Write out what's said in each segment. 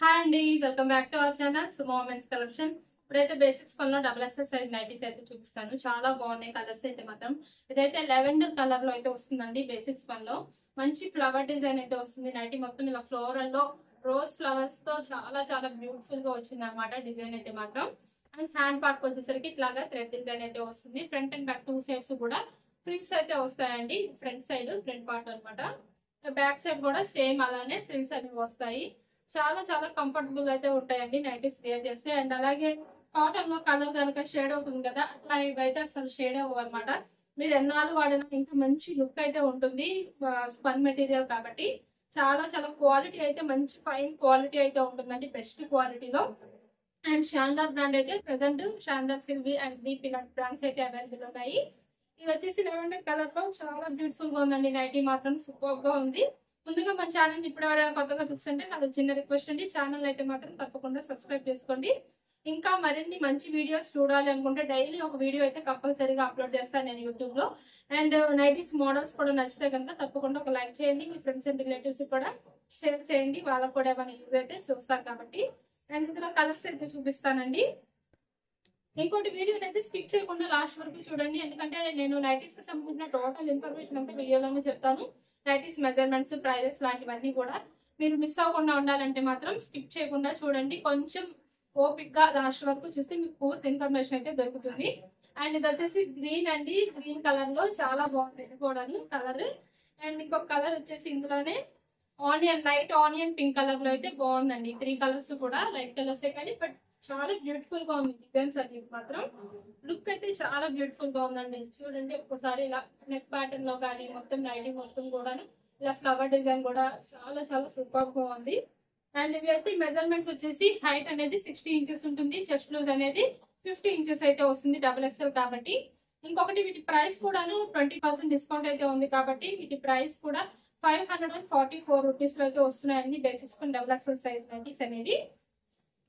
Hi అండి, welcome back to our channel Sumo men's collection. ఇప్పుడైతే basics పనిలో double XL size nighties అయితే చూపిస్తాను. చాలా బాగున్నాయి కలర్స్ అయితే మాత్రం. ఇదైతే లెవెండర్ కలర్ లో అయితే వస్తుందండి. బేసిక్స్ పనిలో మంచి ఫ్లవర్ డిజైన్ అయితే వస్తుంది. నైటీ మొత్తం ఇలా ఫ్లోరల్ లో రోజ్ ఫ్లవర్స్ తో చాలా చాలా బ్యూటిఫుల్ గా వచ్చింది అనమాట డిజైన్ అయితే మాత్రం. అండ్ హ్యాండ్ పార్ట్ వచ్చేసరికి ఇట్లాగా థ్రెడ్ డిజైన్ అయితే వస్తుంది. Front and back two sides కూడా ఫ్రిల్స్ అయితే వస్తాయండి. ఫ్రంట్ సైడ్ ఫ్రంట్ పార్ట్ అనమాట. బ్యాక్ సైడ్ కూడా సేమ్ అలానే ఫ్రిల్స్ అనేవి వస్తాయి. చాలా చాలా కంఫర్టబుల్ అయితే ఉంటాయండి నైటీస్ వేర్ చేస్తే. అండ్ అలాగే కాటన్ లో కలర్ కనుక షేడ్ అవుతుంది కదా, అట్లా ఇవైతే అసలు షేడ్ అవ్వవు అనమాట. మీరు ఎన్నాళ్ళు వాడినా ఇంకా మంచి లుక్ అయితే ఉంటుంది. స్పన్ మెటీరియల్ కాబట్టి చాలా చాలా క్వాలిటీ అయితే మంచి ఫైన్ క్వాలిటీ అయితే ఉంటుందండి, బెస్ట్ క్వాలిటీలో. అండ్ షాందార్ బ్రాండ్ అయితే ప్రెసెంట్ షాందార్ సిల్వి అండ్ దీప్ ఇలాంటి బ్రాండ్స్ అయితే అవైలబుల్ ఉన్నాయి. ఇది వచ్చేసి లెవెండర్ కలర్ లో చాలా బ్యూటిఫుల్ గా ఉందండి. నైటీ మాత్రం సూపర్ గా ఉంది. ముందుగా మన ఛానల్ ఇప్పుడు ఎవరైనా కొత్తగా చూస్తుంటే నాకు చిన్న రిక్వెస్ట్ అండి, ఛానల్ అయితే మాత్రం తప్పకుండా సబ్స్క్రైబ్ చేసుకోండి. ఇంకా మరిన్ని మంచి వీడియోస్ చూడాలి అనుకుంటే డైలీ ఒక వీడియో అయితే కంపల్సరీగా అప్లోడ్ చేస్తాను నేను యూట్యూబ్ లో. అండ్ నైటీస్ మోడల్స్ కూడా నచ్చితే కనుక తప్పకుండా ఒక లైక్ చేయండి. మీ ఫ్రెండ్స్ అండ్ రిలేటివ్స్ కూడా షేర్ చేయండి, వాళ్ళకు కూడా ఏమైనా యూజ్ అయితే చూస్తారు కాబట్టి. అండ్ ఇందులో కలర్స్ అయితే చూపిస్తానండి. ఇంకోటి వీడియోని అయితే స్కిప్ చేయకుండా లాస్ట్ వరకు చూడండి, ఎందుకంటే నేను నైటీస్ కి సంబంధించిన టోటల్ ఇన్ఫర్మేషన్ అంతా వీడియోలోనే చెప్తాను. నైటీస్ మెజర్మెంట్స్, ప్రైజెస్ లాంటివన్నీ కూడా మీరు మిస్ అవ్వకుండా ఉండాలంటే మాత్రం స్కిప్ చేయకుండా చూడండి. కొంచెం ఓపిక్ గా లాస్ట్ వరకు చూస్తే మీకు పూర్తి ఇన్ఫర్మేషన్ అయితే దొరుకుతుంది. అండ్ ఇది వచ్చేసి గ్రీన్ అండి. గ్రీన్ కలర్ లో చాలా బాగుంటుంది కూడా కలర్. అండ్ ఇంకొక కలర్ వచ్చేసి ఇందులోనే onion, light onion pink colour లో అయితే బాగుందండి. త్రీ కలర్స్ కూడా లైట్ కలర్స్ కానీ బట్ చాలా బ్యూటిఫుల్ గా ఉంది. డిజైన్స్ అనేది మాత్రం లుక్ అయితే చాలా బ్యూటిఫుల్ గా ఉందండి. చూడండి ఒకసారి ఇలా నెక్ ప్యాటర్న్ లో కానీ మొత్తం నైటీ మొత్తం కూడా ఇలా ఫ్లవర్ డిజైన్ కూడా చాలా చాలా సూపర్ గా ఉంది. అండ్ ఇవి అయితే మెజర్మెంట్స్ వచ్చేసి హైట్ అనేది 60 ఇంచెస్ ఉంటుంది. చెస్ట్ లూజ్ అనేది 50 ఇంచెస్ అయితే వస్తుంది, డబుల్ ఎక్స్ఎల్ కాబట్టి. ఇంకొకటి వీటి ప్రైస్ కూడాను 20% డిస్కౌంట్ అయితే ఉంది కాబట్టి వీటి ప్రైస్ కూడా 544 రూపీస్ లో అయితే వస్తున్నాయండి. Basics double XL size nighties అనేది.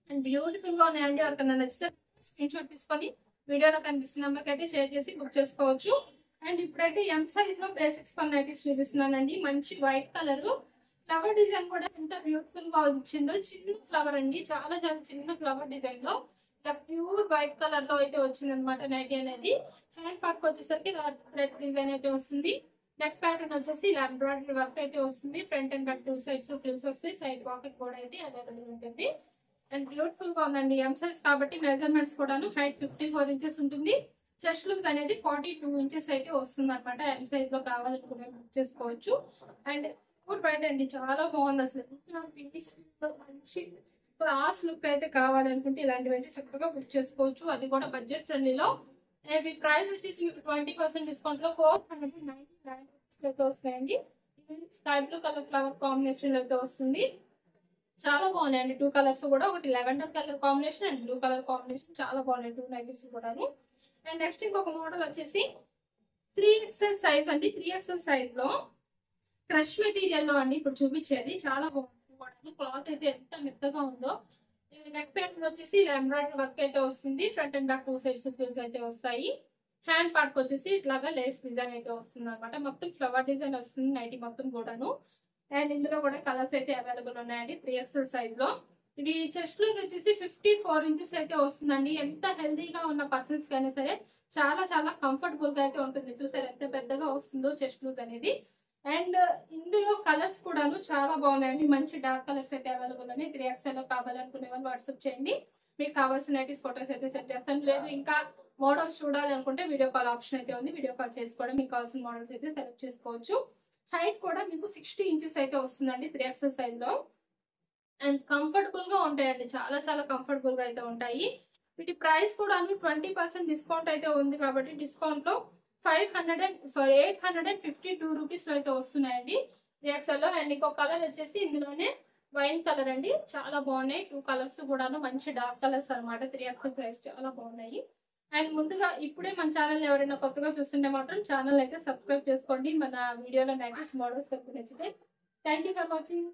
అండ్ బ్యూటిఫుల్ గా ఉన్నాయండి. ఎవరికైనా నచ్చితే స్క్రీన్ షాట్ తీసుకొని వీడియోలో కనిపిస్తున్న నెంబర్కి అయితే షేర్ చేసి బుక్ చేసుకోవచ్చు. అండ్ ఇప్పుడైతే ఎం సైజ్ లో బేసిక్స్ పన్ నైటీస్ చూపిస్తున్నానండి. మంచి వైట్ కలర్ ఫ్లవర్ డిజైన్ కూడా ఎంత బ్యూటిఫుల్ గా వచ్చిందో. చిన్న ఫ్లవర్ అండి, చాలా చాలా చిన్న ఫ్లవర్ డిజైన్ లో ఇలా ప్యూర్ వైట్ కలర్ లో అయితే వచ్చింది అనమాట నైటీ అనేది. హ్యాండ్ పార్ట్ వచ్చేసరికి థ్రెడ్ డిజైన్ అయితే వస్తుంది. నెక్ ప్యాటర్న్ వచ్చేసి ఇలా ఎంబ్రాయిడరీ వర్క్ అయితే వస్తుంది. Front and back two sides frills వస్తాయి. సైడ్ పాకెట్ కూడా అయితే అవైలబుల్ ఉంటుంది. అండ్ బ్యూటిఫుల్ గా ఉందండి. ఎం సైజ్ కాబట్టి మెజర్మెంట్స్ కూడాను హైట్ 54 ఇంచెస్ ఉంటుంది. చెస్ట్ లూజ్ అనేది 42 ఇంచెస్ అయితే వస్తుంది అనమాట. ఎం సైజ్ లో కావాలనుకుంటే బుక్ చేసుకోవచ్చు. అండ్ ఫుడ్ బయట అండి చాలా బాగుంది అసలు. మంచి క్లాస్ లుక్ అయితే కావాలనుకుంటే ఇలాంటివి అయితే చక్కగా బుక్ చేసుకోవచ్చు, అది కూడా బడ్జెట్ ఫ్రెండ్లీలో. అండ్ ఈ ప్రైస్ వచ్చేసి మీకు 20% డిస్కౌంట్ లో 499 అయితే వస్తాయండి. Sky blue colour flower combination అయితే వస్తుంది. చాలా బాగున్నాయండి. టూ కలర్స్ కూడా, ఒకటి lavender colour combination and blue colour combination చాలా బాగున్నాయి టూ నైటీస్ కూడా. అండ్ నెక్స్ట్ ఇంకొక మోడల్ వచ్చేసి 3XL సైజ్ అండి. 3XL సైజ్ లో క్రష్ మెటీరియల్ లో అండి ఇప్పుడు చూపించేది. చాలా బాగుంది. క్లాత్ అయితే ఎంత మెత్తగా ఉందో. నెక్ ప్యాటర్న్ వచ్చేసి ఎంబ్రాయిడరీ వర్క్ అయితే వస్తుంది. Front and back two sides fills అయితే వస్తాయి. హ్యాండ్ పార్ట్ వచ్చేసి ఇట్లాగా లేస్ డిజైన్ అయితే వస్తుంది అనమాట. మొత్తం ఫ్లవర్ డిజైన్ వస్తుంది నైటీ మొత్తం కూడాను. అండ్ ఇందులో కూడా కలర్స్ అయితే అవైలబుల్ ఉన్నాయండి 3XL సైజ్ లో. ఇది చెస్ట్ లూజ్ వచ్చేసి 54 ఇంచెస్ అయితే వస్తుందండి. ఎంత హెల్దీగా ఉన్న పర్సన్స్ కైనా సరే చాలా చాలా కంఫర్టబుల్ గా అయితే ఉంటుంది. చూసారు ఎంత పెద్దగా వస్తుందో చెస్ట్ లూజ్ అనేది. అండ్ ఇందులో కలర్స్ కూడాను చాలా బాగున్నాయండి. మంచి డార్క్ కలర్స్ అయితే అవైలబుల్ ఉన్నాయి. 3XL లో కావాలనుకునే వాళ్ళు వాట్సాప్ చేయండి, మీకు కావాల్సిన నైటీస్ ఫొటోస్ అయితే సెండ్ చేస్తాను. లేదు ఇంకా మోడల్స్ చూడాలి అనుకుంటే వీడియో కాల్ ఆప్షన్ అయితే ఉంది. వీడియో కాల్ చేసుకోవడం మీకు కావాల్సిన మోడల్స్ అయితే సెలెక్ట్ చేసుకోవచ్చు. హైట్ కూడా మీకు 60 ఇంచెస్ అయితే వస్తుందండి 3XL సైజ్ లో. అండ్ కంఫర్టబుల్ గా ఉంటాయండి, చాలా చాలా కంఫర్టబుల్ గా అయితే ఉంటాయి. వీటి ప్రైస్ కూడా 20% డిస్కౌంట్ అయితే ఉంది కాబట్టి డిస్కౌంట్ లో 852 రూపీస్ లో అయితే వస్తున్నాయండి 3XL లో. అండ్ ఇంకో కలర్ వచ్చేసి ఇందులోనే వైన్ కలర్ అండి. చాలా బాగున్నాయి. టూ కలర్స్ కూడాను మంచి డార్క్ కలర్స్ అనమాట. 3XL సైజ్ చాలా బాగున్నాయి. అండ్ ముందుగా ఇప్పుడే మన ఛానల్ ఎవరైనా కొత్తగా చూస్తుంటే మాత్రం ఛానల్ అయితే సబ్స్క్రైబ్ చేసుకోండి. మన వీడియోలో నైటీస్ మోడల్స్ నచ్చితే. Thank you for watching.